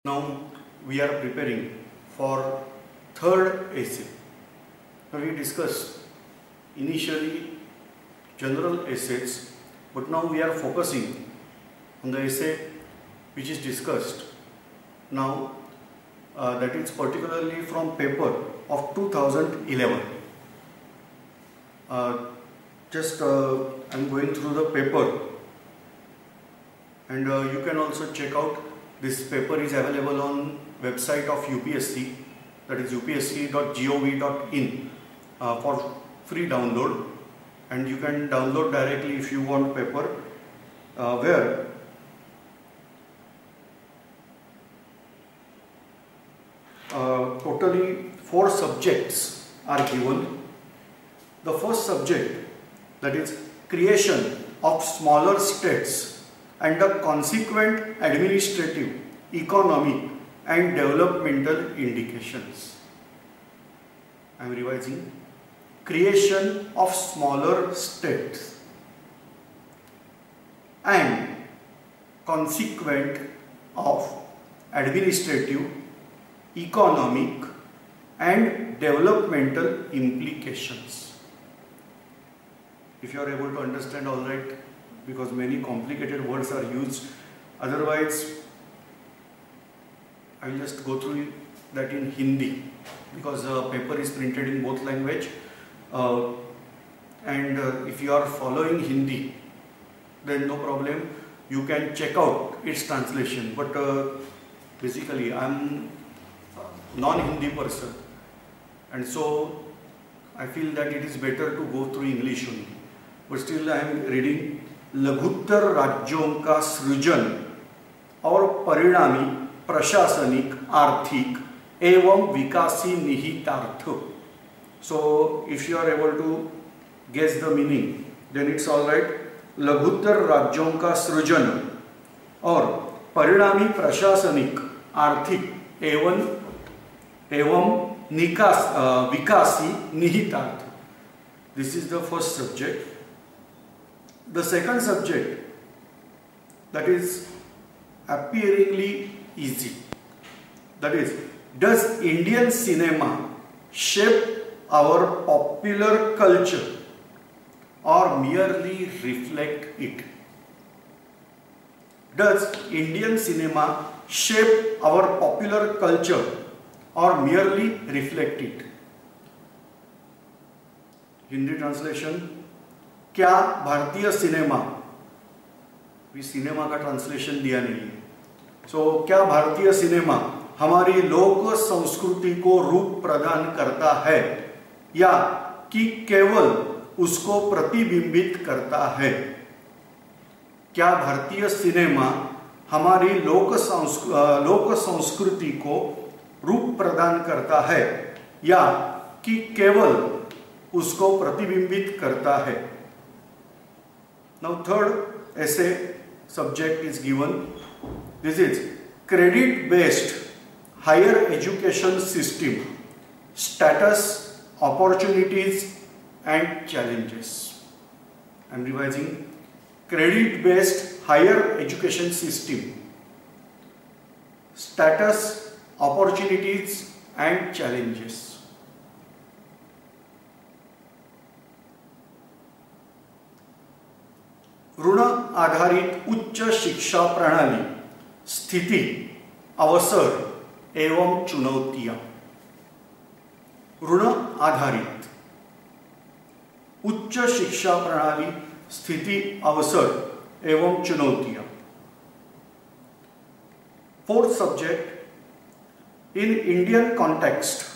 Now we are preparing for third essay. Now we discussed initially general essays, but now we are focusing on the essay which is discussed now, that is particularly from paper of 2011. I am going through the paper, and you can also check out. This paper is available on website of UPSC, that is upsc.gov.in, for free download, and you can download directly if you want paper, where totally 4 subjects are given. The first subject, that is creation of smaller states and the consequent administrative, economic and developmental indications. I am revising. Creation of smaller states and consequent of administrative, economic and developmental implications. If you are able to understand, all right, because many complicated words are used. Otherwise, I will just go through that in Hindi, because the paper is printed in both language, and if you are following Hindi, then no problem, you can check out its translation. But basically I am non-Hindi person, and so I feel that it is better to go through English only. But still I am reading. लघुत्तर राज्यों का सृजन और परिणामी प्रशासनिक, आर्थिक एवं विकासी निहितार्थ. So if you are able to guess the meaning, then it's all right. लघुत्तर राज्यों का सृजन और परिणामी प्रशासनिक, आर्थिक एवं विकासी निहितार्थ. This is the first subject. The second subject, that is appearingly easy, that is, does Indian cinema shape our popular culture or merely reflect it? Does Indian cinema shape our popular culture or merely reflect it? Hindi translation. क्या भारतीय cinema, भी cinema का translation दिया नहीं है, सो क्या भारतीय cinema हमारी लोक संस्कृति को रूप प्रदान करता है या कि केवल उसको प्रतिबिंबित करता है? क्या भारतीय सिनेमा हमारी लोक संस्कृति को रूप प्रदान करता है या कि केवल उसको प्रतिबिंबित करता है? Now third essay subject is given. This is credit based higher education system, status, opportunities and challenges. I am revising. Credit based higher education system, status, opportunities and challenges. ऋण आधारित उच्च शिक्षा प्रणाली, स्थिति, अवसर एवं चुनौतियां. ऋण आधारित उच्च शिक्षा प्रणाली, स्थिति, अवसर एवं चुनौतियां. Fourth subject, in Indian context.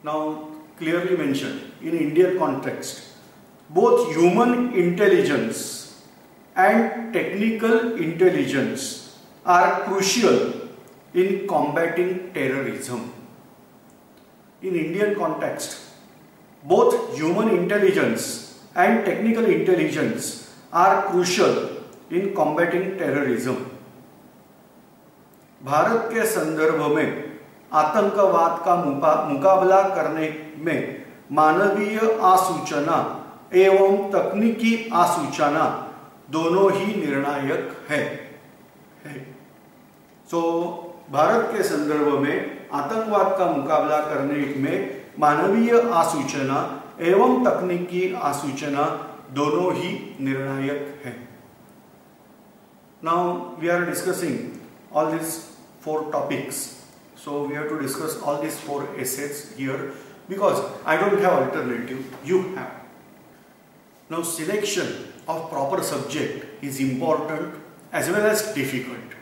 Now clearly mentioned, in Indian context, both human intelligence and technical intelligence are crucial in combating terrorism. In Indian context, both human intelligence and technical intelligence are crucial in combating terrorism. Bharat के संदर्भ में आतंकवाद का मुकाबला करने में मानवीय आसूचना एवं तकनीकी आसूचना दोनों ही निर्णायक है. So भारत के संदर्भ में आतंकवाद का मुकाबला करने में मानवीय आसूचना एवं तकनीकी आसूचना दोनों ही निर्णायक है। Now we are discussing all these 4 topics. So we have to discuss all these 4 essays here because I don't have alternative, you have. Now selection of proper subject is important as well as difficult.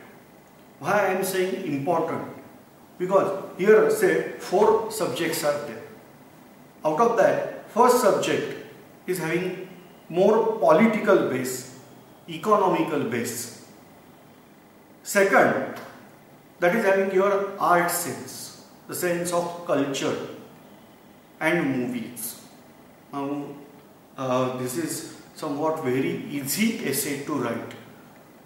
Why I am saying important? Because here say 4 subjects are there. Out of that, first subject is having more political base, economical base. Second, that is having your art sense, the sense of culture and movies. Now, this is somewhat very easy essay to write.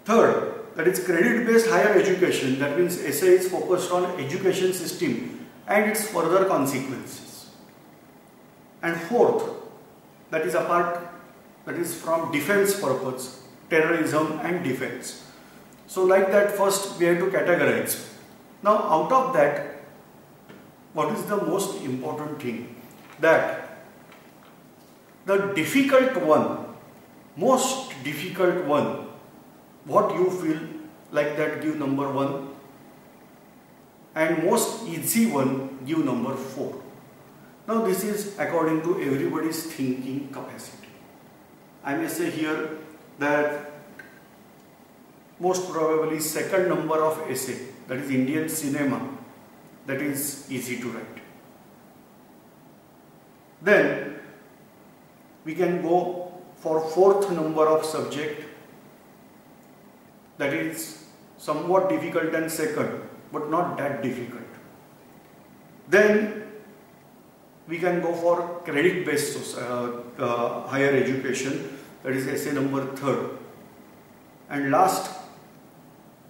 Third, that is credit-based higher education. That means essay is focused on education system and its further consequences. And fourth, that is a part that is from defense purpose, terrorism and defense. So like that, first we have to categorize. Now out of that, what is the most important thing? That the difficult one, most difficult one, what you feel like that, give number 1, and most easy one, give number 4. Now this is according to everybody's thinking capacity. I may say here that most probably second number of essay, that is Indian cinema, that is easy to write. Then we can go for 4th number of subject, that is somewhat difficult and second, but not that difficult. Then we can go for credit based higher education, that is essay number 3rd. And last,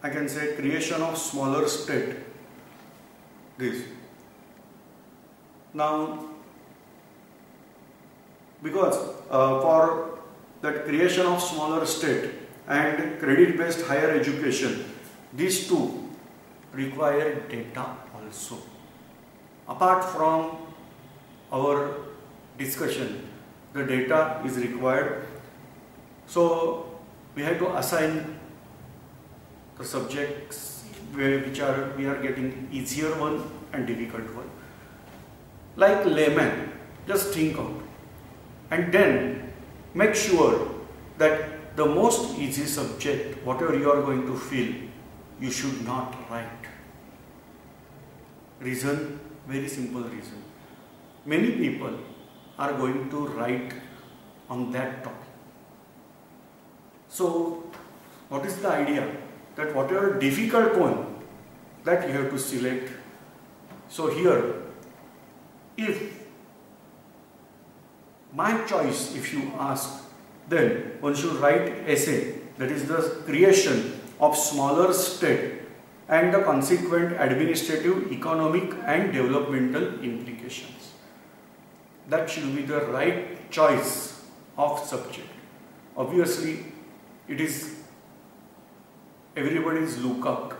I can say creation of smaller state, this. Now, because for that creation of smaller state and credit based higher education, these two require data also. Apart from our discussion, the data is required. So we have to assign the subjects which are we are getting easier one and difficult one. Like layman, just think out and then make sure that the most easy subject, whatever you are going to feel, you should not write. Reason, very simple reason. Many people are going to write on that topic. So what is the idea? That whatever difficult one, that you have to select. So here, if my choice, if you ask, then one should write essay, that is the creation of smaller state and the consequent administrative, economic and developmental implications. That should be the right choice of subject. Obviously, it is everybody's lookout.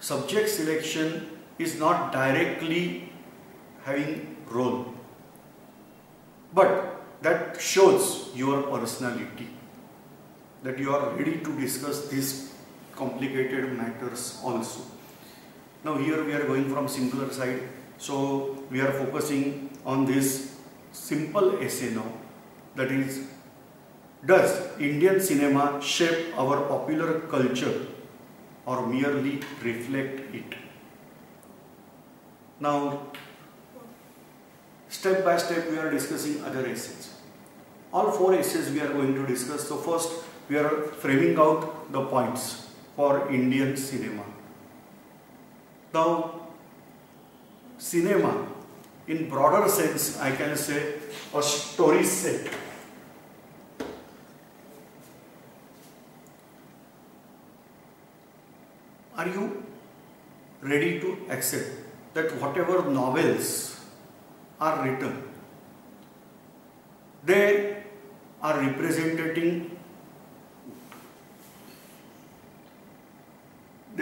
Subject selection is not directly having role, but that shows your personality, that you are ready to discuss these complicated matters also. Now here we are going from simpler side, so we are focusing on this simple essay now, that is, does Indian cinema shape our popular culture or merely reflect it? Now, step by step we are discussing other essays. All 4 essays we are going to discuss. So first we are framing out the points for Indian cinema. Now, cinema in broader sense, I can say a story set. Are you ready to accept that whatever novels are written, they are representing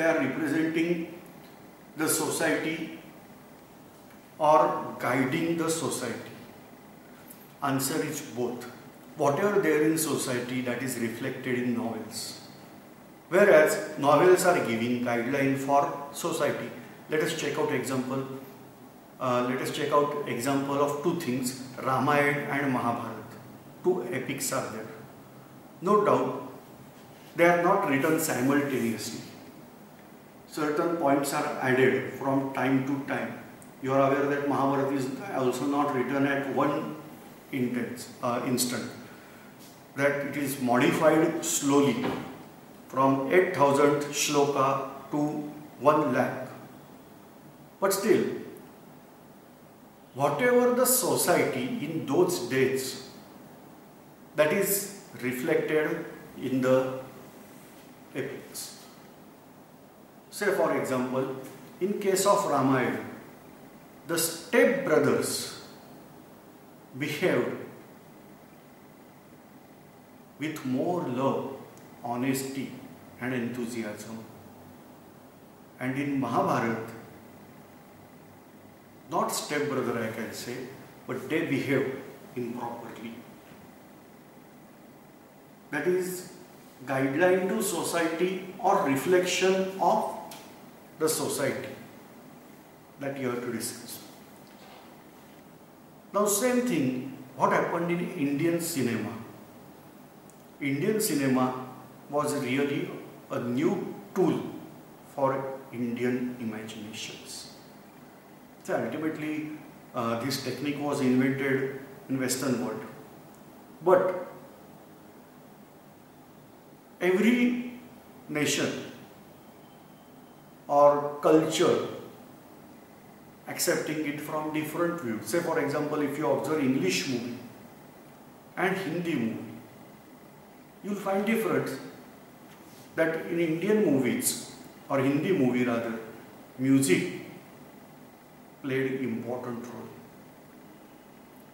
they are representing the society or guiding the society? Answer is both. Whatever there in society, that is reflected in novels. Whereas novels are giving guideline for society. Let us check out example. Let us check out example of two things, Ramayana and Mahabharata. Two epics are there. No doubt, they are not written simultaneously. Certain points are added from time to time. You are aware that Mahabharata is also not written at one instant. That it is modified slowly from 8,000 shloka to 1 lakh. But still, whatever the society in those days, that is reflected in the epics. Say for example, in case of Ramayana, the step brothers behaved with more love, honesty and enthusiasm. And in Mahabharata, not step brother I can say, but they behave improperly. That is guideline to society or reflection of the society that you have to discuss. Now same thing, what happened in Indian cinema? Indian cinema was really a new tool for Indian imaginations. So ultimately this technique was invented in Western world. But every nation or culture accepting it from different views. Say for example, if you observe English movie and Hindi movie, you will find difference that in Indian movies or Hindi movie rather, music played important role,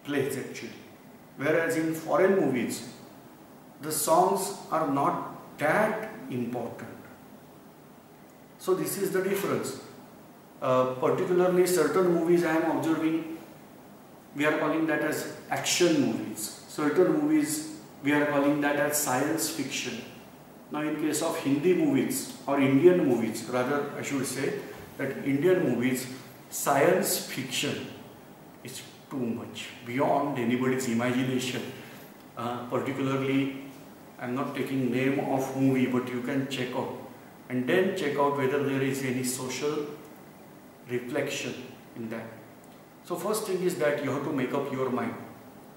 plays actually. Whereas in foreign movies, the songs are not that important. So this is the difference. Particularly certain movies I am observing, we are calling that as action movies. Certain movies we are calling that as science fiction. Now in case of Hindi movies or Indian movies, rather I should say that Indian movies, science fiction is too much beyond anybody's imagination. Particularly, I am not taking name of movie, but you can check out and then check out whether there is any social reflection in that. So first thing is that you have to make up your mind.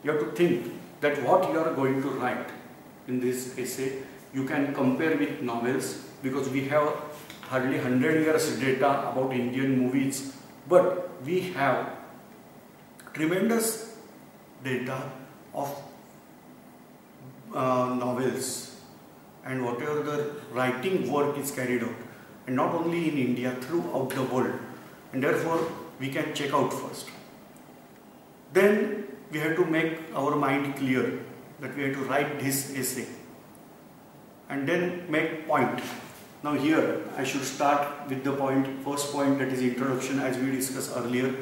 You have to think that what you are going to write in this essay, you can compare with novels, because we have hardly 100 years data about Indian movies, but we have tremendous data of novels and whatever the writing work is carried out, and not only in India, throughout the world, and therefore we can check out first. Then we have to make our mind clear that we have to write this essay and then make point. Now here I should start with the first point, that is introduction, as we discussed earlier,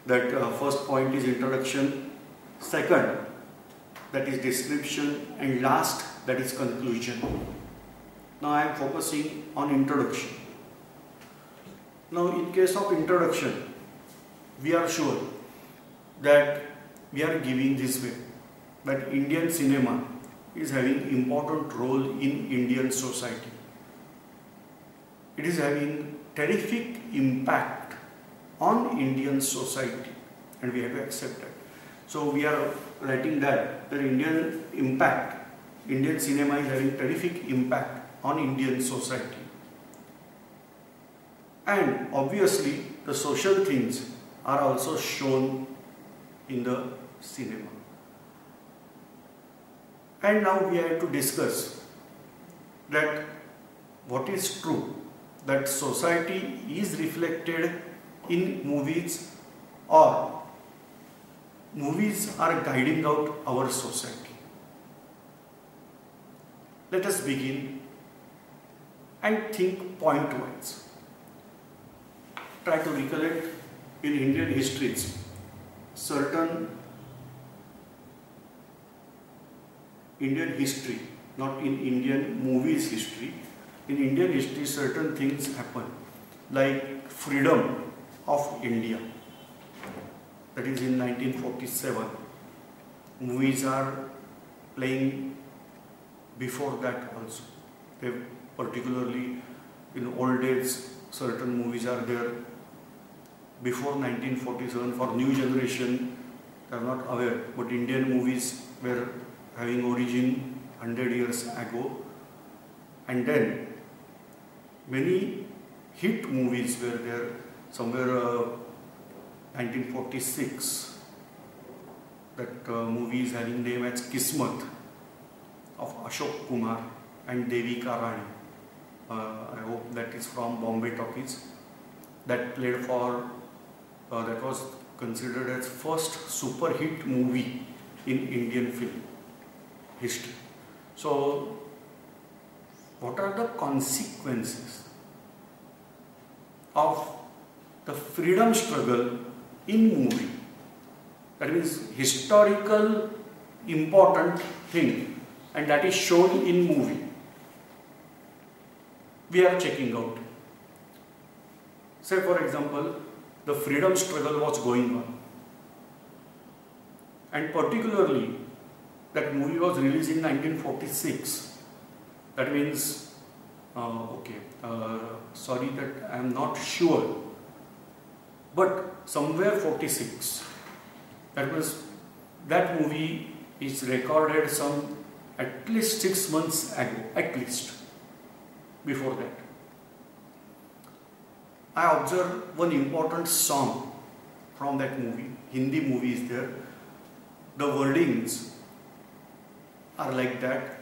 that first point is introduction, second that is description, and last that is conclusion. Now I am focusing on introduction. Now in case of introduction, we are sure that we are giving this way, that Indian cinema is having important role in Indian society. It is having terrific impact on Indian society, and we have to accept that. So we are writing that the Indian cinema is having terrific impact on Indian society. And obviously the social things are also shown in the cinema. And now we have to discuss that what is true, that society is reflected in movies, or movies are guiding out our society. Let us begin and think point-wise. Try to recollect in Indian histories certain Indian history, not in Indian movies history. In Indian history, certain things happen, like freedom of India. That is in 1947. Movies are playing before that also. They particularly in old days, certain movies are there before 1947. For new generation, they are not aware, but Indian movies were having origin 100 years ago, and then many hit movies were there somewhere 1946. That movie is having name as Kismat of Ashok Kumar and Devika Rani. I hope that is from Bombay Talkies. That played for that was considered as first super hit movie in Indian film history. So, what are the consequences of the freedom struggle in movie? That means historical important thing, and that is shown in movie. We are checking out. Say for example, the freedom struggle was going on, and particularly that movie was released in 1946. That means, sorry that I am not sure, but somewhere 46. That was, that movie is recorded some at least 6 months ago, at least, before that. I observed one important song from that movie. Hindi movie is there. The wordings are like that.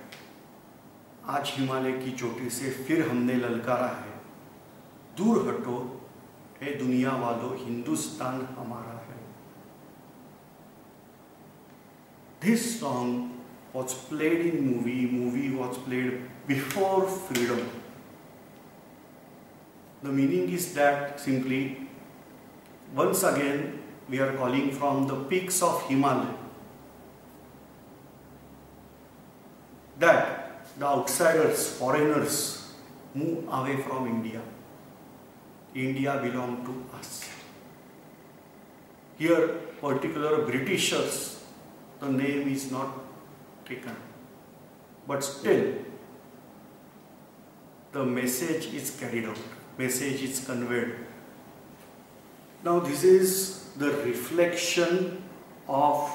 आज हिमालय की चोटी से फिर हमने ललकारा है, दूर हटो ए दुनिया वालों, हिंदुस्तान हमारा है. This song was played in movie was played before freedom. The meaning is that simply, once again, we are calling from the peaks of Himalaya that the outsiders, foreigners, move away from India. India belongs to us. Here, particular Britishers, the name is not taken, but still, the message is carried out, message is conveyed. Now, this is the reflection of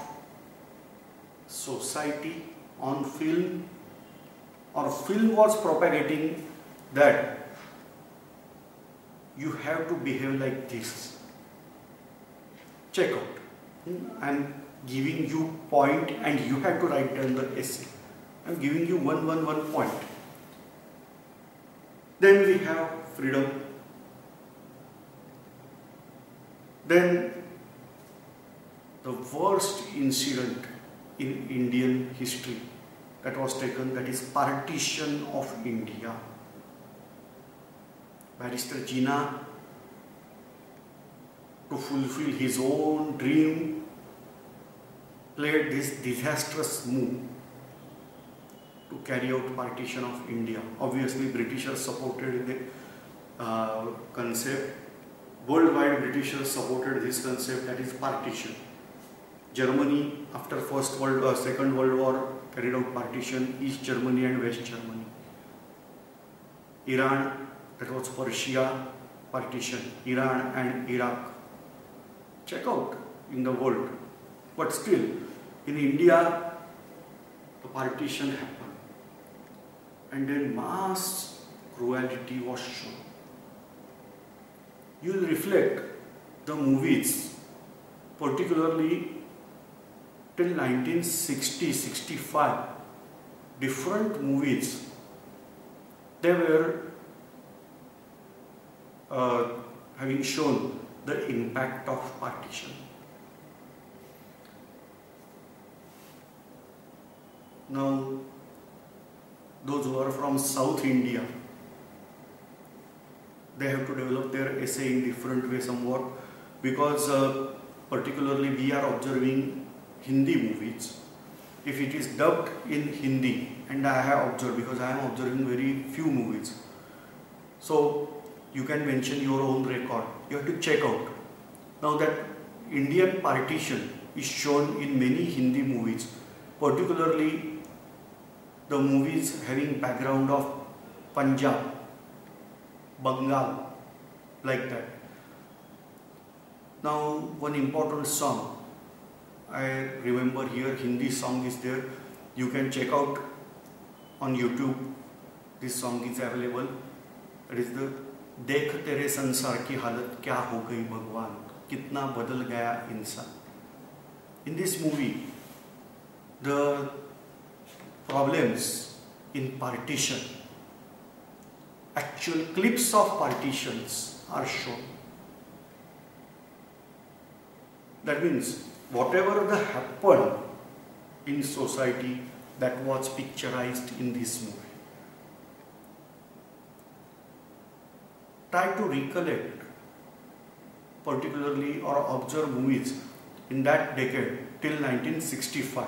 society on film, or film was propagating that you have to behave like this. Check out. I am giving you point and you have to write down the essay. I am giving you one point. Then we have freedom. Then the worst incident in Indian history that was taken, that is partition of India. Barrister Jinnah, to fulfill his own dream, played this disastrous move to carry out partition of India. Obviously, Britishers supported the concept. Worldwide, Britishers supported this concept, that is partition. Germany, after Second World War, carried out partition, East Germany and West Germany. Iran, that was Persia, partition, Iran and Iraq. Check out in the world. But still, in India, the partition happened. And then mass cruelty was shown. You will reflect the movies, particularly till 1960-65, different movies, they were having shown the impact of partition. Now, those who are from South India, they have to develop their essay in different way somewhat, because particularly we are observing Hindi movies. If it is dubbed in Hindi, and I have observed, because I am observing very few movies, so you can mention your own record. You have to check out. Now that Indian partition is shown in many Hindi movies, particularly the movies having background of Punjab, Bengal, like that. Now one important song, I remember here, Hindi song is there. You can check out on YouTube. This song is available. It is the देख तेरे संसार की हालत क्या हो गई भगवान, कितना बदल गया इंसान. In this movie, the problems in partition, actual clips of partitions are shown. That means whatever that happened in society, that was picturized in this movie. Try to recollect particularly or observe movies in that decade till 1965.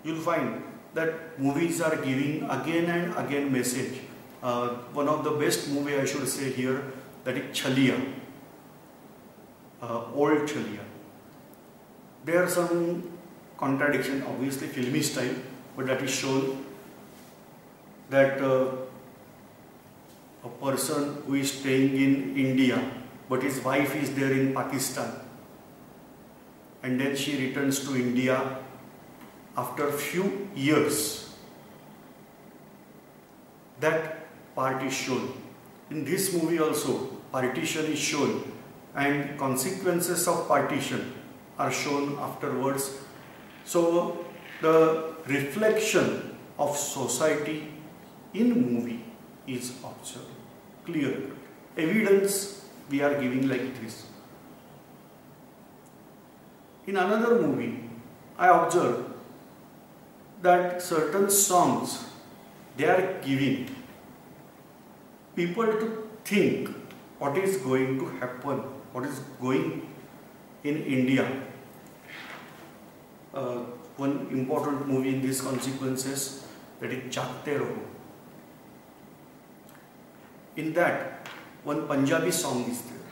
You'll find that movies are giving again and again message. One of the best movie I should say here, that is Chaliya, old Chaliya. There are some contradiction, obviously filmy style, but that is shown that a person who is staying in India, but his wife is there in Pakistan, and then she returns to India after few years. That part is shown. In this movie also, partition is shown, and consequences of partition are shown afterwards. So the reflection of society in movie is observed, clear. Evidence we are giving like this. In another movie, I observed that certain songs, they are giving people to think what is going to happen, what is going in India. One important movie in these consequences, that is Jagte Raho. In that, one Punjabi song is there.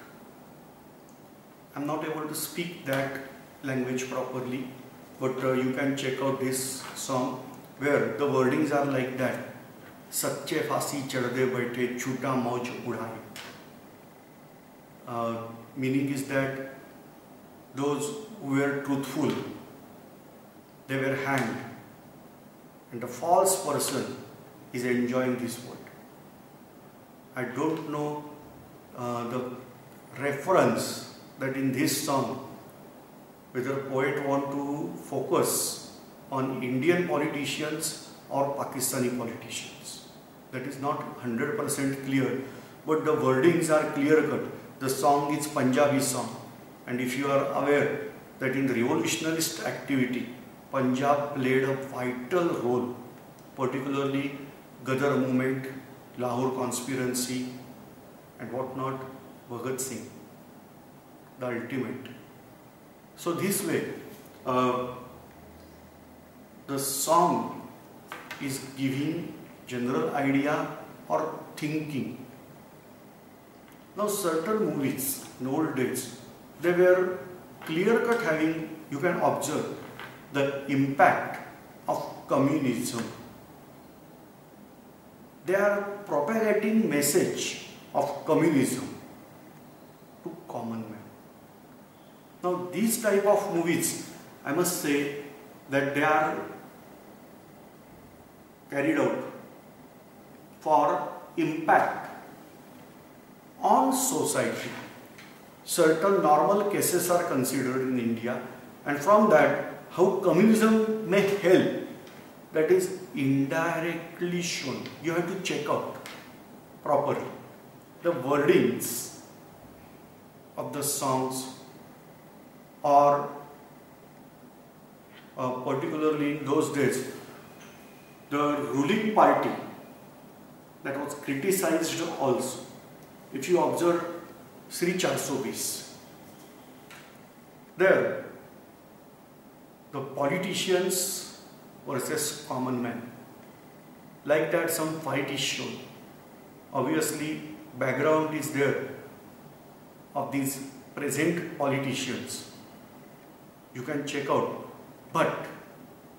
I am not able to speak that language properly, but you can check out this song where the wordings are like that. Sacche फांसी चढ़ दे बैठे छूटा मौज उड़ाए. Meaning is that those who were truthful, they were hanged, and the false person is enjoying this world. I don't know the reference that in this song, whether poet want to focus on Indian politicians or Pakistani politicians. That is not 100% clear, but the wordings are clear cut. The song is Punjabi song, and if you are aware that in the revolutionist activity, Punjab played a vital role, particularly Ghadar movement, Lahore conspiracy, and whatnot, Bhagat Singh, the ultimate. So this way, the song is giving general idea or thinking. Now certain movies in old days, they were clear cut having, you can observe the impact of communism. They are propagating message of communism to common man. Now these type of movies, I must say that they are carried out for impact on society. Certain normal cases are considered in India, and from that how communism may help, that is indirectly shown. You have to check out properly the wordings of the songs, or particularly in those days, the ruling party that was criticized also. if you observe Sri 420, there the politicians versus common man, like that some fight is shown. Obviously background is there of these present politicians, you can check out, but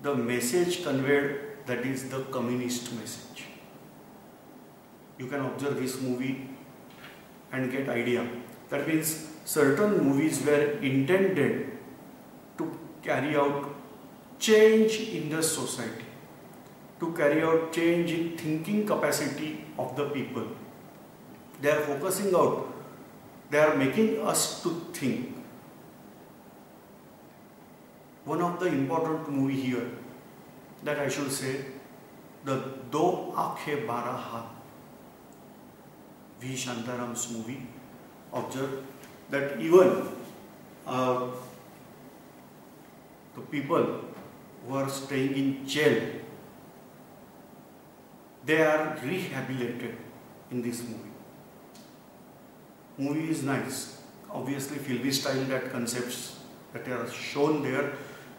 the message conveyed, that is the communist message. You can observe this movie and get idea. That means certain movies were intended to carry out change in the society, to carry out change in thinking capacity of the people. They are focusing out, they are making us to think. One of the important movie here that I should say, the Do Aakhe Bara Haath, V. Shantaram's movie. Observe that even the people who are staying in jail, they are rehabilitated in this movie. Movie is nice, obviously filmy style, that concepts that are shown there,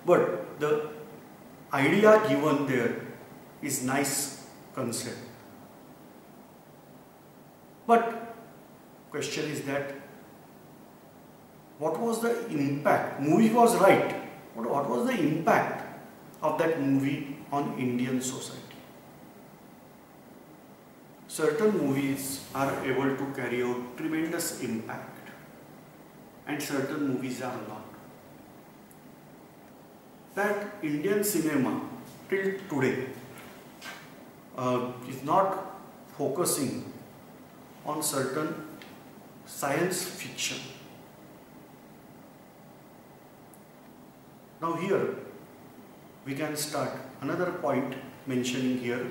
but the idea given there is nice concept. But question is that what was the impact? Movie was right. What was the impact of that movie on Indian society? Certain movies are able to carry out tremendous impact and certain movies are not. That Indian cinema till today is not focusing on certain science fiction. Now here we can start another point mentioning here,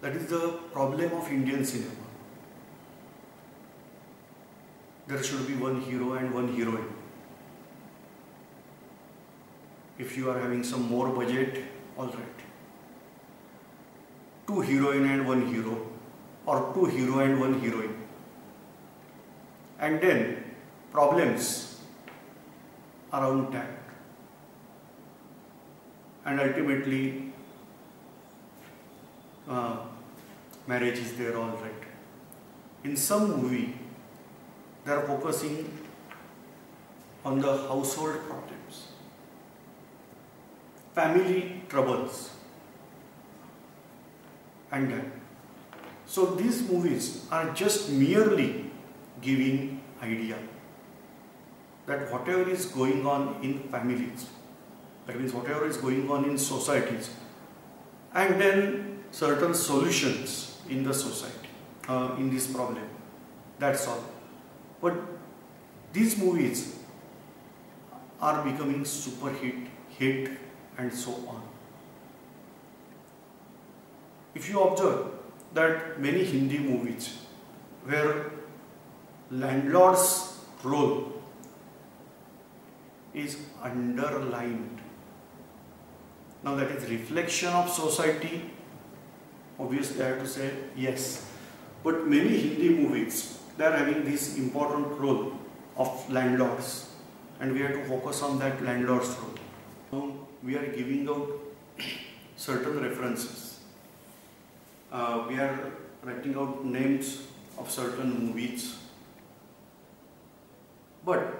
that is the problem of Indian cinema. There should be one hero and one heroine. If you are having some more budget, all right. Two heroine and one hero, or two hero and one heroine. And then problems around that. And ultimately marriage is there, all right. In some movie, they are focusing on the household problems, family troubles, and that. So these movies are just merely giving idea that whatever is going on in families, that means whatever is going on in societies, and then certain solutions in the society, in this problem, that's all. But these movies are becoming super hit and so on. If you observe that many Hindi movies where landlord's role is underlined, now that is reflection of society, obviously I have to say yes, but many Hindi movies, they are having this important role of landlords, and we have to focus on that landlord's role. Now we are giving out certain references. We are writing out names of certain movies, but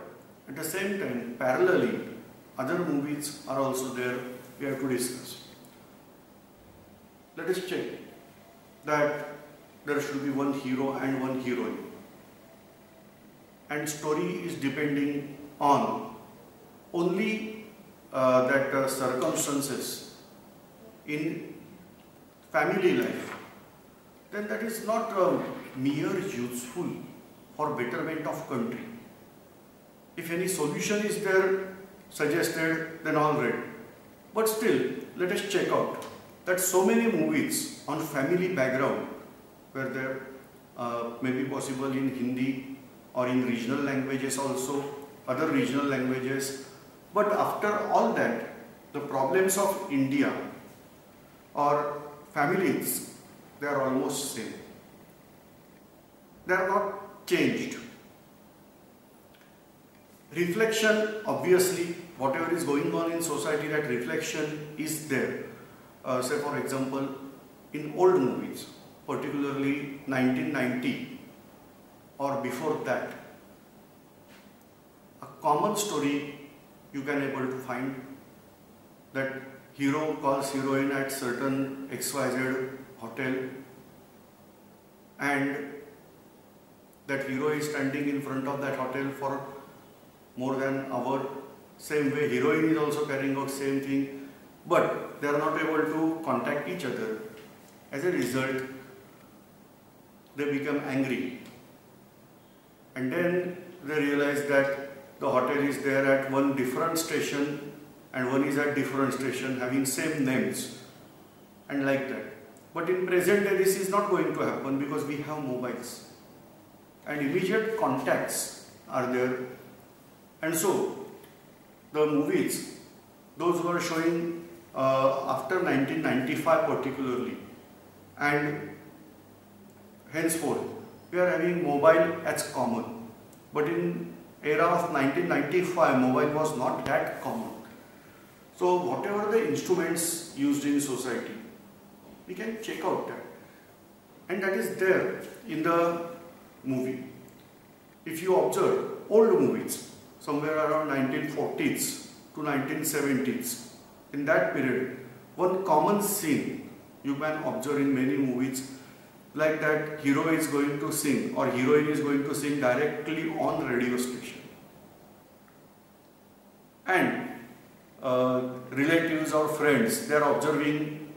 at the same time, parallelly, other movies are also there, we have to discuss. Let us check that there should be one hero and one heroine. And story is depending on only that circumstances in family life, then that is not mere useful for betterment of country. If any solution is there suggested, then all right. But still, let us check out that so many movies on family background were there, may be possible in Hindi or in regional languages also, other regional languages. But after all that, the problems of India or families, they are almost same. they are not changed. Reflection, obviously, whatever is going on in society, that reflection is there. Say for example, in old movies, particularly 1990 or before that, a common story you can able to find, that hero calls heroine at certain XYZ hotel, and that hero is standing in front of that hotel for more than an hour. Same way, heroine is also carrying out same thing, but they are not able to contact each other. As a result, they become angry, and then they realize that the hotel is there at one different station and one is at different station having same names and like that. But in present day this is not going to happen because we have mobiles and immediate contacts are there. And so the movies, those who are showing after 1995 particularly, and henceforth we are having mobile as common, but in era of 1995 mobile was not that common. So whatever the instruments used in society, we can check out that, and that is there in the movie. If you observe old movies, somewhere around 1940s to 1970s, in that period, one common scene you can observe in many movies, like that hero is going to sing or heroine is going to sing directly on radio station, and relatives or friends, they are observing,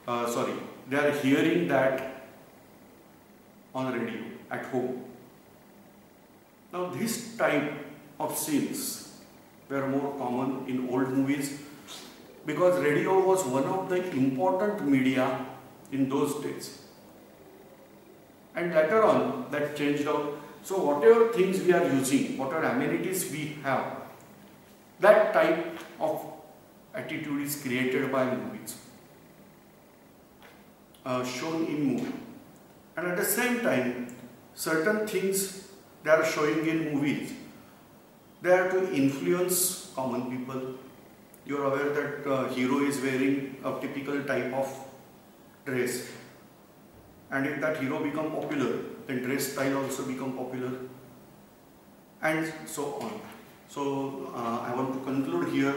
they are hearing that on radio at home. Now this type of scenes were more common in old movies because radio was one of the important media in those days, and later on that changed out. So whatever things we are using, whatever amenities we have, that type of attitude is created by movies, shown in movie. And at the same time, certain things they are showing in movies, they are to influence common people. You are aware that hero is wearing a typical type of dress, and if that hero become popular, then dress style also become popular, and so on. So I want to conclude here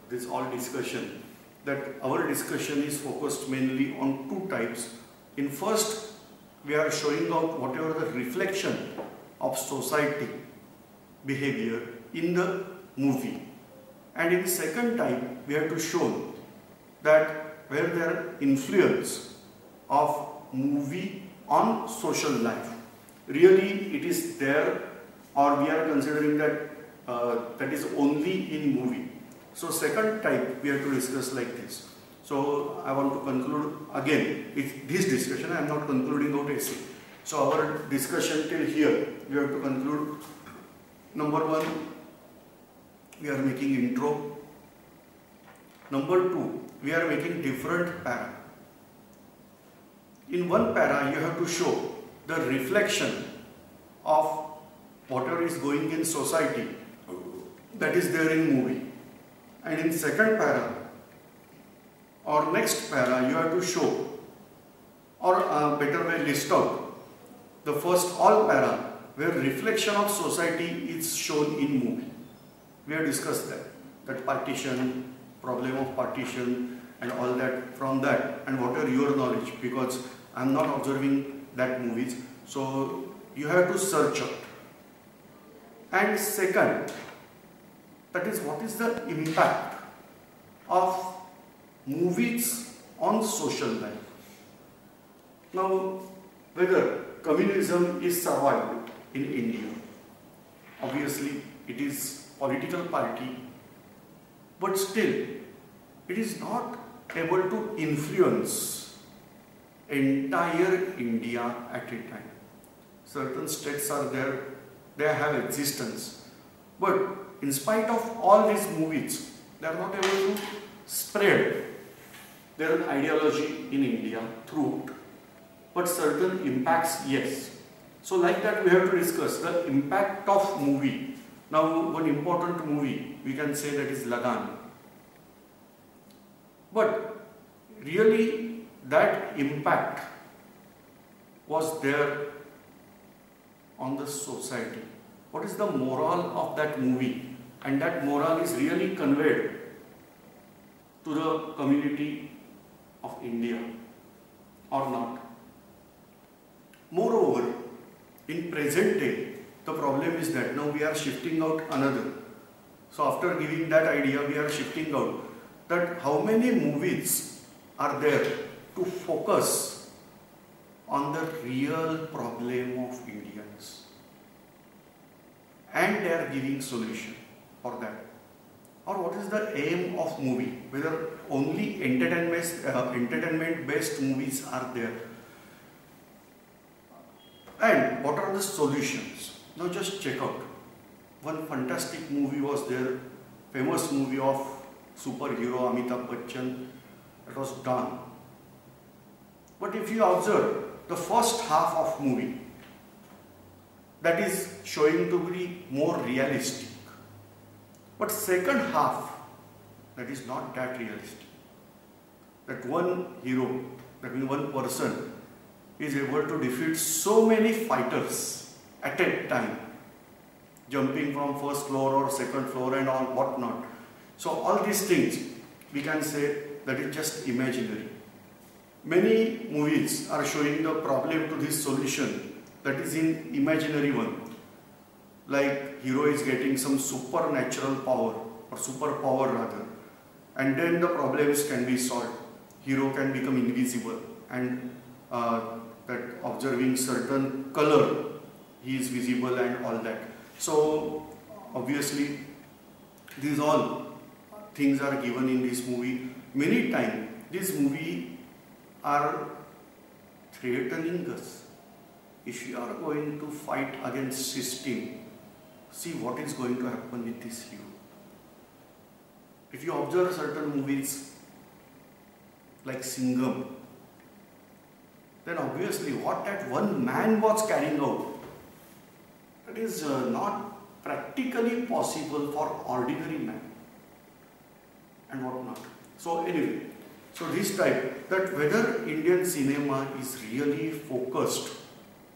this all discussion, that our discussion is focused mainly on two types. In first, we are showing out whatever the reflection of society behavior in the movie, and in second type we have to show that where there influence of movie on social life, really it is there, or we are considering that that is only in movie. So second type we have to discuss like this. So I want to conclude again this discussion. I am not concluding out essay. So our discussion till here we have to conclude. Number one, we are making intro. Number two, we are making different para. In one para you have to show the reflection of whatever is going in society, that is there in movie. And in second para or next para you have to show, or better way list out the first all para where reflection of society is shown in movie. We have discussed that partition, problem of partition and all that from that, and what are your knowledge, because I am not observing that movies, so you have to search out. And second, that is what is the impact of movies on social life. Now, whether communism is survived in India, obviously it is political party, but still it is not able to influence entire India at a time. Certain states are there, they have existence, but in spite of all these movies, they are not able to spread their ideology in India throughout. But certain impacts, yes. So like that we have to discuss the impact of movie. Now one important movie we can say that is Lagan. But really that impact was there on the society. What is the moral of that movie? And that moral is really conveyed to the community of India or not. Moreover, in present day, the problem is that now we are shifting out another. So after giving that idea, we are shifting out that how many movies are there to focus on the real problem of Indians, and they are giving solution for that. Or what is the aim of movie? Whether only entertainment based movies are there, and what are the solutions? Now just check out. One fantastic movie was there, famous movie of superhero Amitabh Bachchan. It was done. But if you observe the first half of movie, that is showing to be more realistic. But second half, that is not that realistic. That one hero, that means one person, is able to defeat so many fighters at a time, jumping from first floor or second floor and all whatnot. So all these things we can say that is just imaginary. Many movies are showing the problem to this solution that is in imaginary one. Like hero is getting some supernatural power or superpower rather, and then the problems can be solved. Hero can become invisible, and that observing certain color he is visible and all that. So obviously these all things are given in this movie. Many times this movie are threatening us. If you are going to fight against system, see what is going to happen with this hero. If you observe certain movies like Singham, then obviously what that one man was carrying out, that is not practically possible for ordinary man and whatnot. So anyway, so this type, that whether Indian cinema is really focused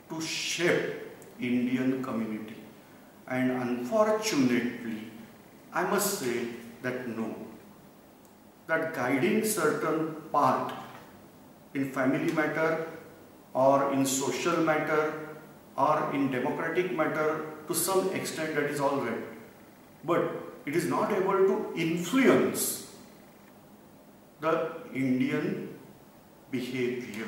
to shape Indian community, and unfortunately I must say that no, that guiding certain part in family matter or in social matter or in democratic matter, to some extent that is all right, but it is not able to influence the Indian behavior.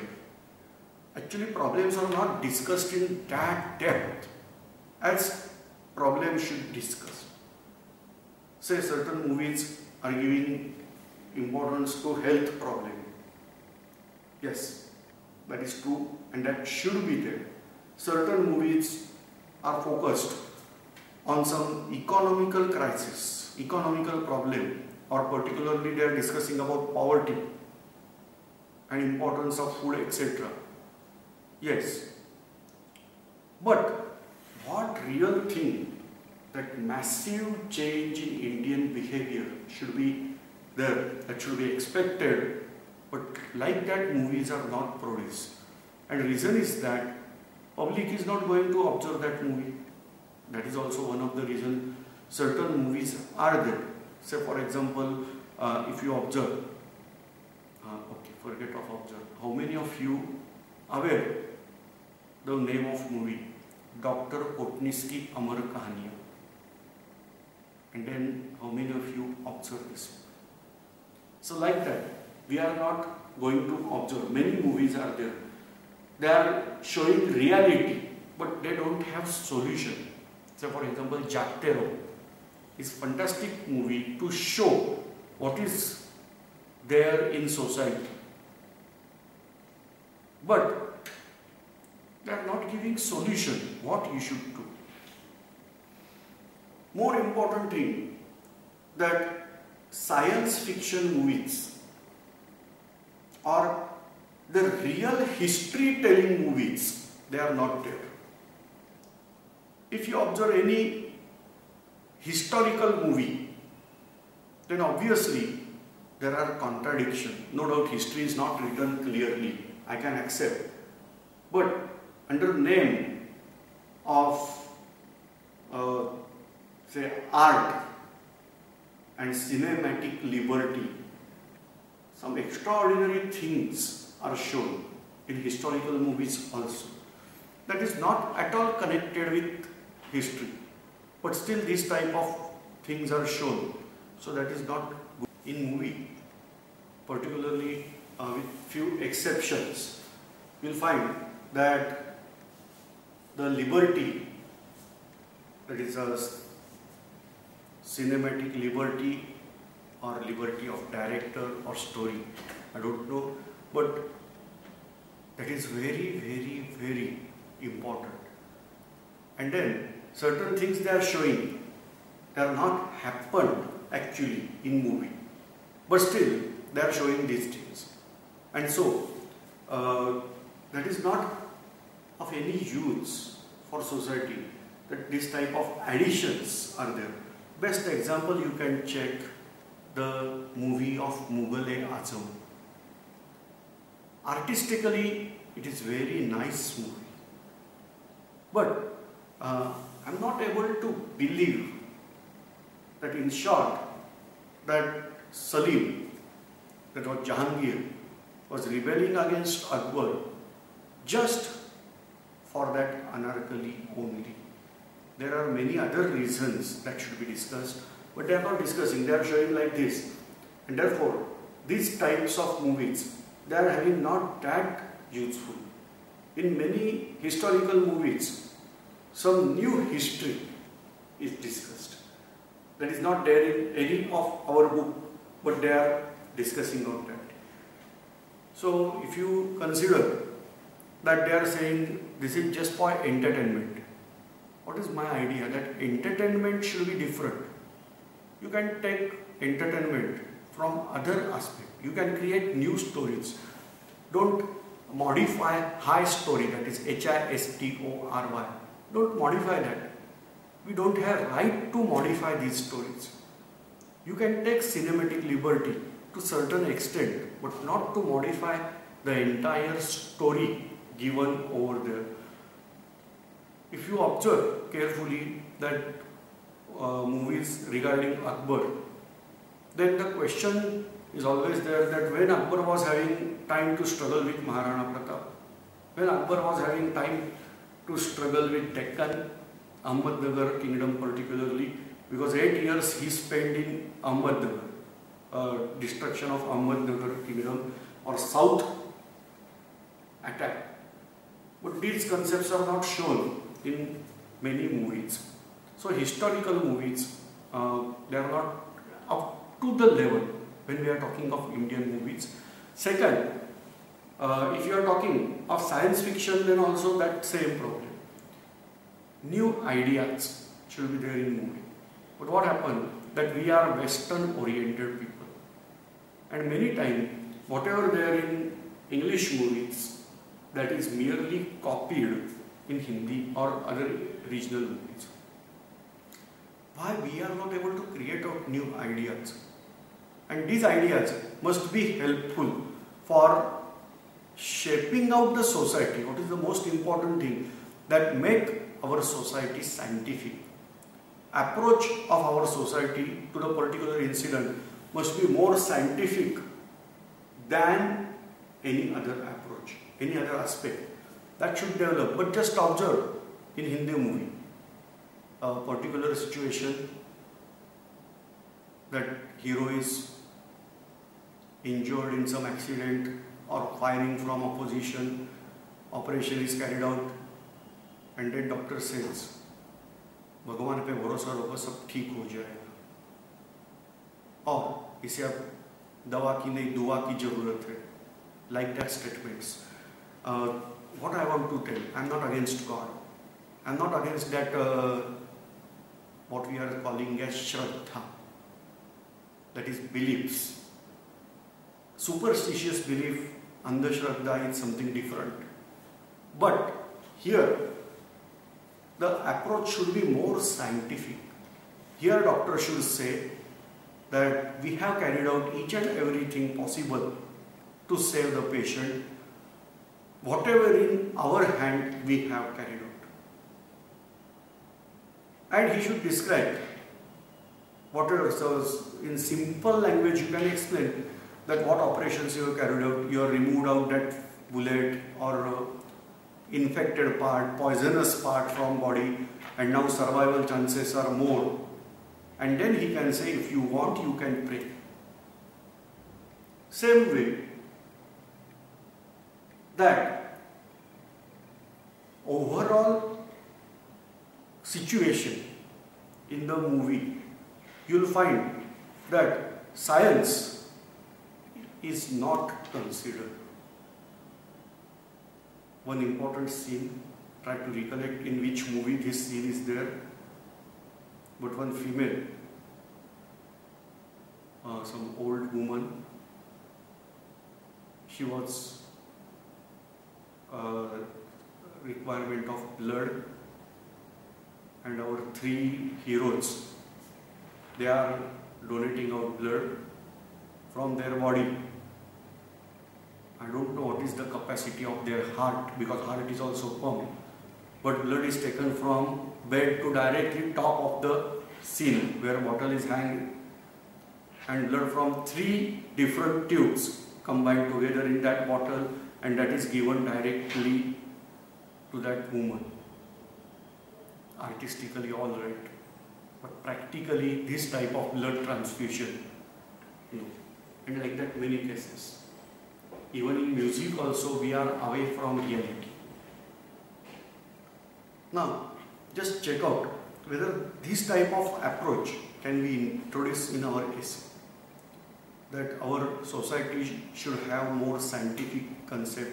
Actually problems are not discussed in that depth as problems should discuss. Say certain movies are giving importance to health problem. Yes, that is true and that should be there. Certain movies are focused on some economical crisis, economical problem, or particularly they are discussing about poverty and importance of food, etc. Yes, but what real thing, that massive change in Indian behavior should be there, that should be expected, but like that movies are not produced. And reason is that public is not going to observe that movie. That is also one of the reasons certain movies are there. Say for example, if you observe, okay, forget of observe. How many of you aware the name of movie? Dr. Potniski Amar Kahaniyan. And then how many of you observe this? So like that, we are not going to observe. Many movies are there. They are showing reality, but they don't have solution. So for example, Jagte Raho is a fantastic movie to show what is there in society. But they are not giving solution, what you should do. More important thing, that science fiction movies or the real history telling movies, they are not there. if you observe any historical movie, then obviously there are contradictions. No doubt history is not written clearly, I can accept. But under name of say art and cinematic liberty, some extraordinary things are shown in historical movies also. That is not at all connected with history, but still these type of things are shown. So that is not good in movie, particularly with few exceptions. You will find that the liberty, that is a cinematic liberty or liberty of director or story, I don't know, but that is very, very, very important. And then certain things they are showing, they are not happened actually in movie, but still they are showing these things. And so that is not of any use for society, that this type of additions are there. Best example, you can check the movie of Mughal-e-Azam. Artistically, it is very nice movie. But I am not able to believe that in short, that Salim, that was Jahangir, was rebelling against Akbar just for that anarkali only. There are many other reasons that should be discussed, but they are not discussing, they are showing like this. And therefore, these types of movies, they are having not that useful. In many historical movies, some new history is discussed. That is not there in any of our book, but they are discussing on that. So if you consider that they are saying this is just for entertainment, what is my idea? That entertainment should be different. You can take entertainment from other aspects. You can create new stories. Don't modify high story, that is HISTORY. Don't modify that. We don't have right to modify these stories. You can take cinematic liberty to certain extent, but not to modify the entire story given over there. If you observe carefully that movies regarding Akbar, then the question is always there that when Akbar was having time to struggle with Maharana Pratap, when Akbar was having time to struggle with Deccan, Ahmednagar kingdom particularly, because 8 years he spent in Ahmednagar, destruction of Ahmednagar kingdom or south attack. But these concepts are not shown in many movies. So historical movies, they are not up to the level when we are talking of Indian movies. Second, if you are talking of science fiction, then also that same problem. New ideas should be there in movie. But what happened? That we are Western oriented people. And many times, whatever there in English movies, that is merely copied in Hindi or other regional movies. Why we are not able to create out new ideas? And these ideas must be helpful for shaping out the society. What is the most important thing? That make our society scientific. Approach of our society to the particular incident must be more scientific than any other approach, any other aspect. That should develop. But just observe in Hindi movie, a particular situation that hero is injured in some accident or firing from opposition, operation is carried out, and then doctor says, भगवान पे भरोसा रखो सब ठीक हो जाएगा, और इसे अब दवा की नहीं दुआ की जरूरत है. Like that statements. What I want to tell, I am not against God. I am not against that what we are calling as Shraddha, that is beliefs. Superstitious belief, Andhashraddha is something different. But here, the approach should be more scientific. Here doctor should say that we have carried out each and everything possible to save the patient. Whatever in our hand we have carried out. And he should describe whatever, so in simple language you can explain that what operations you have carried out. You have removed out that bullet or infected part, poisonous part from body, and now survival chances are more. And then he can say, if you want, you can pray. Same way that overall situation in the movie, you will find that science is not considered. One important scene, try to recollect in which movie this scene is there. But one female, some old woman, she was requirement of blood, and our three heroes, they are donating out blood from their body. I don't know what is the capacity of their heart, because heart is also pumped, but blood is taken from bed to directly top of the scene where bottle is hanging, and blood from three different tubes combined together in that bottle, and that is given directly to that woman. Artistically all right, but practically this type of blood transfusion, no. And like that many cases. Even in music also we are away from reality. Now just check out whether this type of approach can be introduced in our case. That our society should have more scientific concept.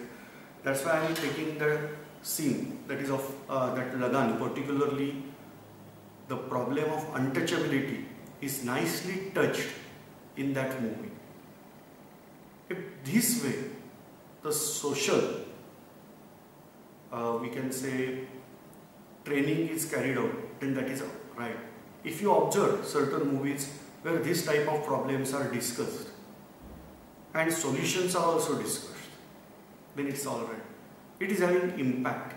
That's why I am taking the scene that is of that Lagan, particularly the problem of untouchability is nicely touched in that movie. If this way the social, we can say, training is carried out, then that is right. If you observe certain movies where this type of problems are discussed and solutions are also discussed, then it's all right. It is having impact.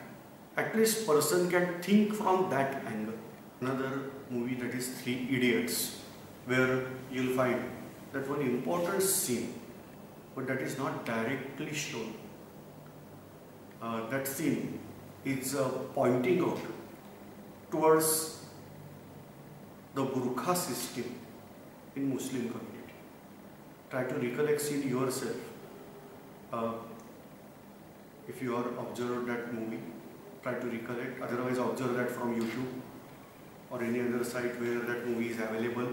At least person can think from that angle. Another movie, that is Three Idiots, where you'll find that one important scene, but that is not directly shown. That scene is pointing out towards the burqa system in Muslim community. Try to recollect scene yourself. If you are observed that movie, try to recollect. Otherwise, observe that from YouTube or any other site where that movie is available.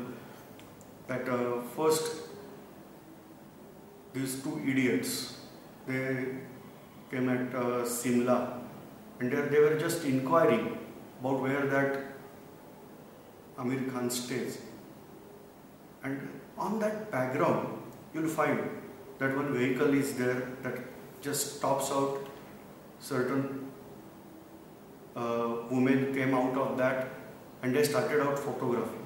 That first, these two idiots, they came at Simla, and they were just inquiring about where that Amir Khan stays. And on that background, you'll find that one vehicle is there that just stops out. Certain women came out of that and they started out photography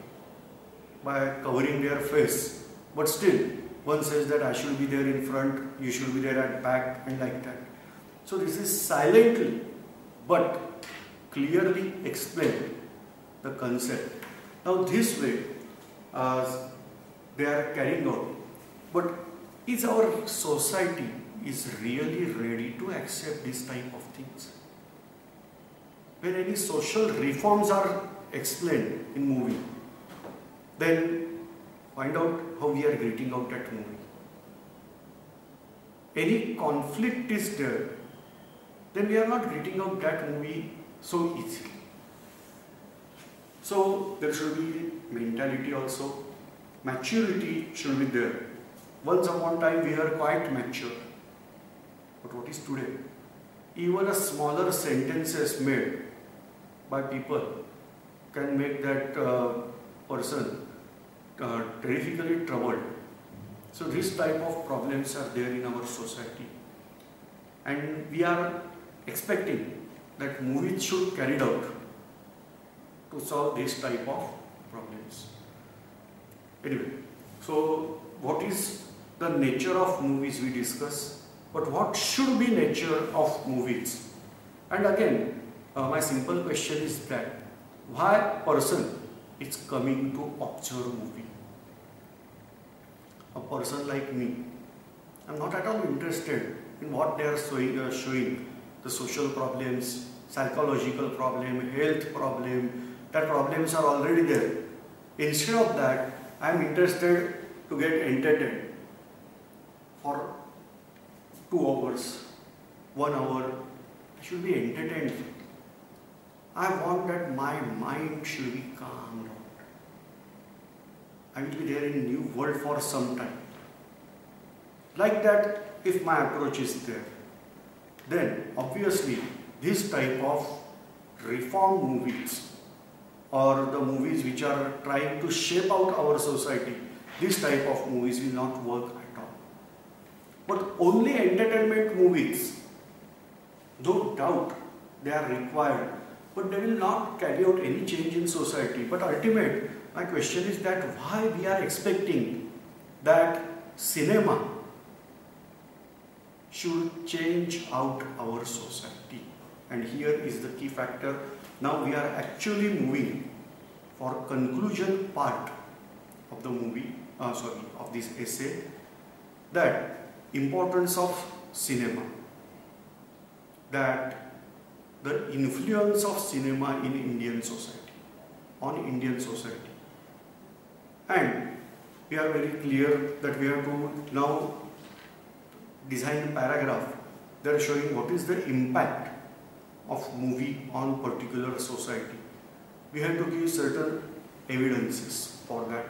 by covering their face. But still, one says that I should be there in front, you should be there at back, and like that. So this is silently but clearly explained the concept. Now this way they are carrying out. But is our society is really ready to accept this type of things? When any social reforms are explained in movie, then find out how we are greeting out that movie. Any conflict is there, then we are not greeting out that movie so easily. So there should be mentality also. Maturity should be there. Once upon a time we were quite mature. But what is today? Even a smaller sentences made by people can make that person terrifically troubled. So this type of problems are there in our society. And we are expecting that movies should carry out to solve this type of problems. Anyway, so what is the nature of movies we discuss, but what should be nature of movies? And again, my simple question is that why person is coming to observe movie? A person like me, I'm not at all interested in what they are showing, the social problems, psychological problem, health problem, that problems are already there. Instead of that, I am interested to get entertained for 2 hours, 1 hour. I should be entertained. I want that my mind should be calmed down. I will be there in new world for some time. Like that, if my approach is there, then obviously this type of reform movies or the movies which are trying to shape out our society, this type of movies will not work at all. But only entertainment movies, no doubt they are required, but they will not carry out any change in society. But ultimate, my question is that why we are expecting that cinema should change out our society. And here is the key factor. Now we are actually moving for conclusion part of the movie, of this essay, that importance of cinema, that the influence of cinema in Indian society, on Indian society. And we are very clear that we have to now design a paragraph that is showing what is the impact of movie on particular society. We have to give certain evidences for that,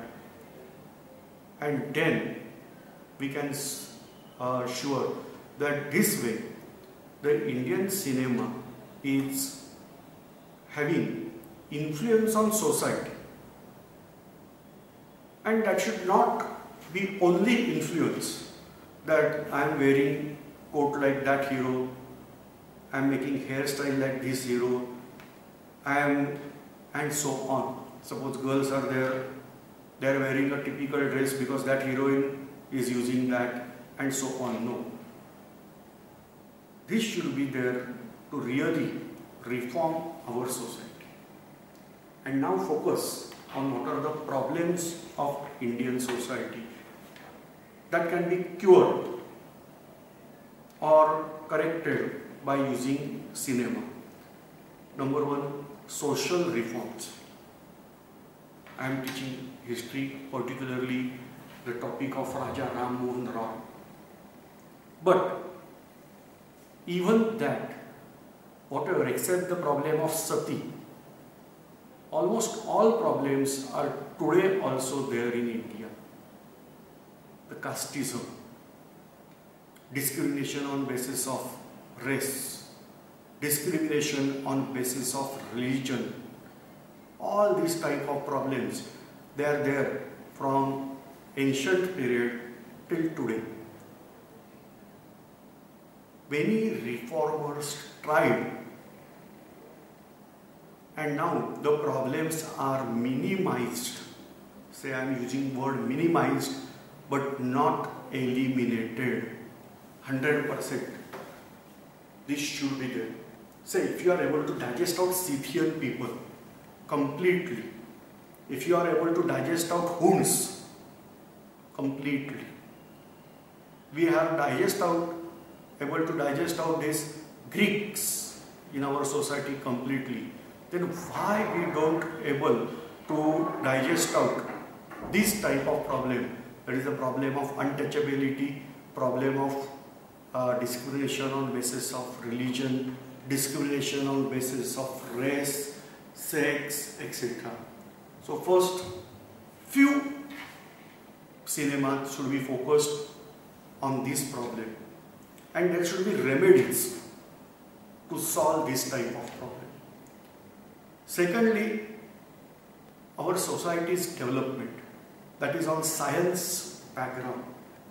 and then we can sure that this way the Indian cinema is having influence on society, and that should not be only influence that I am wearing coat like that hero, I am making hairstyle like this hero, and so on. Suppose girls are there, they are wearing a typical dress because that heroine is using that, and so on. No. This should be there to really reform our society. And now focus on what are the problems of Indian society that can be cured or corrected by using cinema. Number 1, social reforms. I am teaching history, particularly the topic of Raja Ram Mohan Roy. But even that, whatever except the problem of sati, almost all problems are today also there in India. The casteism, discrimination on basis of race, discrimination on basis of religion, all these type of problems, they are there from ancient period till today. Many reformers tried, and now the problems are minimized. Say I am using word minimized, but not eliminated 100%. This should be there. Say if you are able to digest out Scythian people completely, if you are able to digest out Huns completely, we are able to digest out these Greeks in our society completely, then why we don't able to digest out this type of problem? That is the problem of untouchability, problem of discrimination on basis of religion, discrimination on basis of race, sex, etc. So first, few cinema should be focused on this problem, and there should be remedies to solve this type of problem. Secondly, our society's development, that is on science background,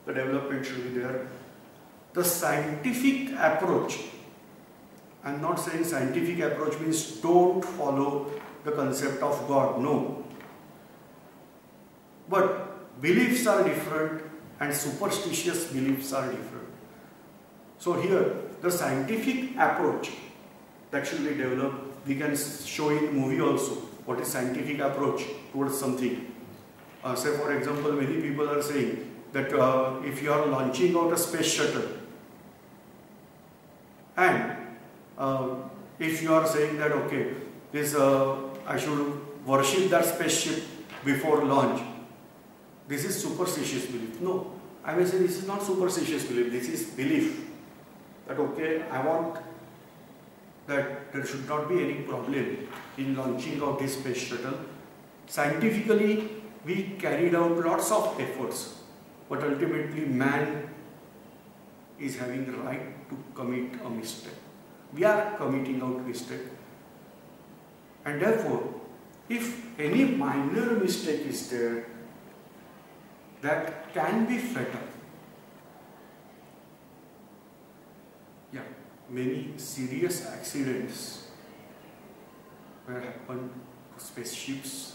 the development should be there. The scientific approach, I am not saying scientific approach means don't follow the concept of God. No. But beliefs are different and superstitious beliefs are different. So here, the scientific approach that should be developed, we can show in movie also what is scientific approach towards something. Say for example, many people are saying that if you are launching out a space shuttle and if you are saying that okay, this I should worship that spaceship before launch, this is superstitious belief. No, I may say this is not superstitious belief, this is belief that okay, I want that there should not be any problem in launching out this space shuttle. Scientifically, we carried out lots of efforts, but ultimately man is having the right to commit a mistake. We are committing out mistake, and therefore, if any minor mistake is there, that can be fatal. Yeah, many serious accidents were happened to spaceships.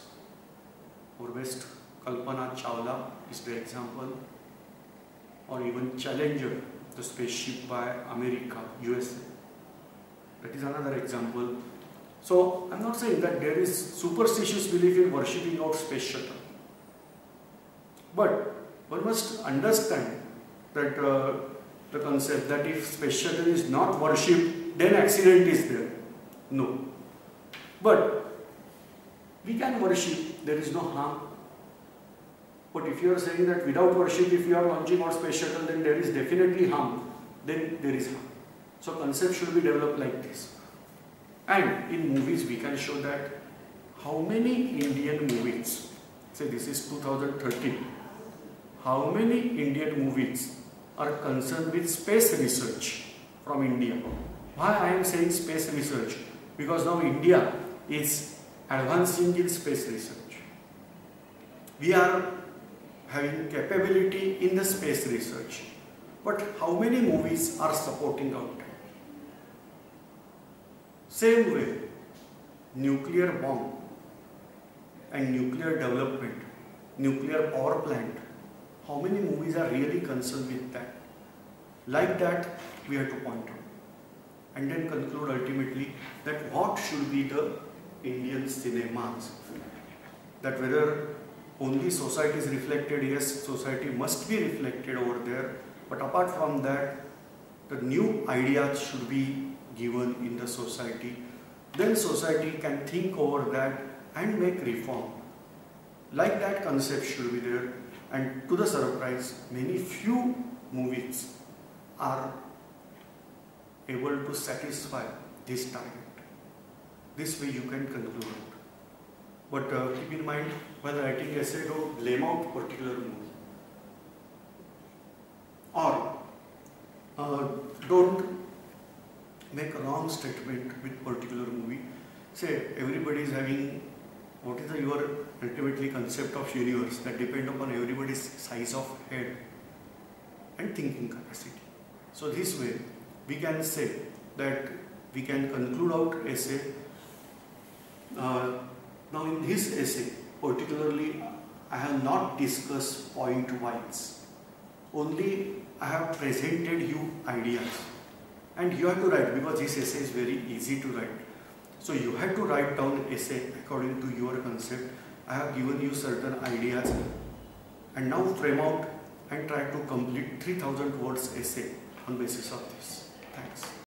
Or West, Kalpana Chawla is the example, or even Challenger, the spaceship by America, USA. That is another example. So I'm not saying that there is superstitious belief in worshipping out space shuttle, but one must understand that the concept that if space shuttle is not worshipped, then accident is there. No, but we can worship, there is no harm. But if you are saying that without worship, if you are launching out space shuttle, then there is definitely harm, then there is harm. So concept should be developed like this. And in movies we can show that how many Indian movies, say this is 2013, how many Indian movies are concerned with space research from India. Why I am saying space research? Because now India is advancing in space research. We are having capability in the space research. But how many movies are supporting out there? Same way, nuclear bomb and nuclear development, nuclear power plant, how many movies are really concerned with that? Like that, we have to point out. And then conclude ultimately that what should be the Indian cinemas, that whether only society is reflected, yes, society must be reflected over there, but apart from that, the new ideas should be given in the society. Then society can think over that and make reform. Like that concept should be there, and to the surprise, few movies are able to satisfy this target. This way you can conclude it. But keep in mind, while writing essay, don't blame out particular movie. Or don't make a wrong statement with particular movie. Say everybody is having, what is your ultimately concept of universe, that depend upon everybody's size of head and thinking capacity. So this way we can say that we can conclude out essay. Now in this essay particularly I have not discussed point wise, only I have presented you ideas, and you have to write, because this essay is very easy to write. So you have to write down essay according to your concept. I have given you certain ideas, and now frame out and try to complete 3000 words essay on basis of this. Thanks.